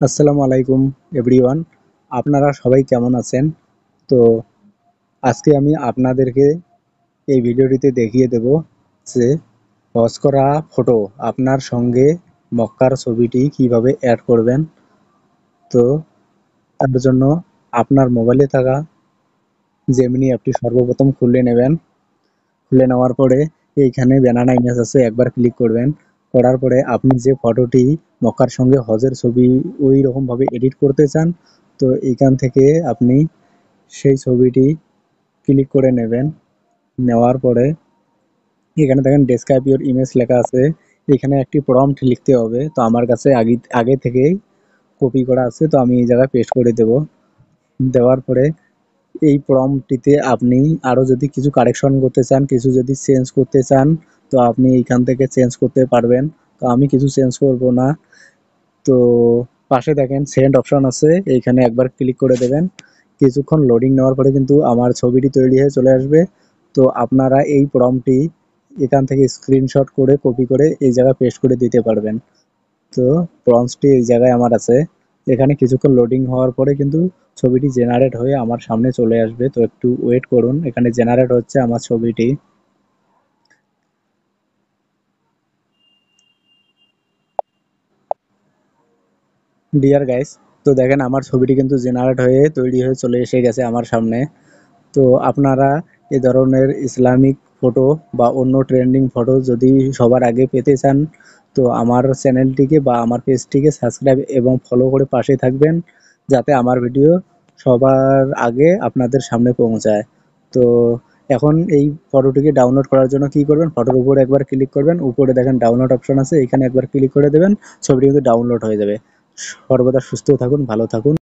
আসসালামু আলাইকুম এভরিওয়ান। আপনারা সবাই কেমন আছেন? তো আজকে আমি আপনাদেরকে এই ভিডিওটিতে দেখিয়ে দেব যে পজ করা ফটো আপনার সঙ্গে মক্কার ছবিটি কিভাবে অ্যাড করবেন। তো তার জন্য আপনার মোবাইলে থাকা জেমিনি অ্যাপটি সর্বপ্রথম খুলে নেবেন। খুলে নেওয়ার পরে এইখানে ব্যানানা ইমেজ আছে, একবার ক্লিক করবেন। করার পরে আপনি যে ফটোটি মক্কার সঙ্গে হজের ছবি ওই রকমভাবে এডিট করতে চান, তো এইখান থেকে আপনি সেই ছবিটি ক্লিক করে নেবেন। নেওয়ার পরে এখানে দেখেন ডেসক্রাইব ইউর ইমেজ লেখা আছে, এখানে একটি প্রম্পট লিখতে হবে। তো আমার কাছে আগে আগে থেকেই কপি করা আছে, তো আমি এই জায়গায় পেস্ট করে দেব। দেওয়ার পরে এই প্রম্পটটিতে আপনি আরও যদি কিছু কারেকশন করতে চান, কিছু যদি চেঞ্জ করতে চান, তো আপনি এইখান থেকে চেঞ্জ করতে পারবেন। তো আমি কিছু চেঞ্জ করব না। তো পাশে দেখেন সেন্ড অপশন আছে, এইখানে একবার ক্লিক করে দেবেন। কিছুক্ষণ লোডিং নেওয়ার পরে কিন্তু আমার ছবিটি তৈরি হয়ে চলে আসবে। তো আপনারা এই প্রম্পটটি এখান থেকে স্ক্রিনশট করে কপি করে এই জায়গায় পেস্ট করে দিতে পারবেন। তো প্রম্পটটি এই জায়গায় আমার আছে। এখানে কিছুক্ষণ লোডিং হওয়ার পরে কিন্তু ছবিটি জেনারেট হয়ে আমার সামনে চলে আসবে। তো একটু ওয়েট করুন, এখানে জেনারেট হচ্ছে আমার ছবিটি। ডিয়ার গাইস, তো দেখেন আমার ছবিটি কিন্তু জেনারেট হয়ে তৈরি হয়ে চলে এসে গেছে আমার সামনে। তো আপনারা এ ধরনের ইসলামিক ফটো বা অন্য ট্রেন্ডিং ফটো যদি সবার আগে পেতে চান, তো আমার চ্যানেলটিকে বা আমার পেজটিকে সাবস্ক্রাইব এবং ফলো করে পাশে থাকবেন, যাতে আমার ভিডিও সবার আগে আপনাদের সামনে পৌঁছায়। তো এখন এই ফটোটিকে ডাউনলোড করার জন্য কি করবেন, ফটোর উপরে একবার ক্লিক করবেন, উপরে দেখেন ডাউনলোড অপশন আছে, এখানে একবার ক্লিক করে দেবেন, ছবিটি কিন্তু ডাউনলোড হয়ে যাবে। সর্বদা সুস্থ থাকুন, ভালো থাকুন।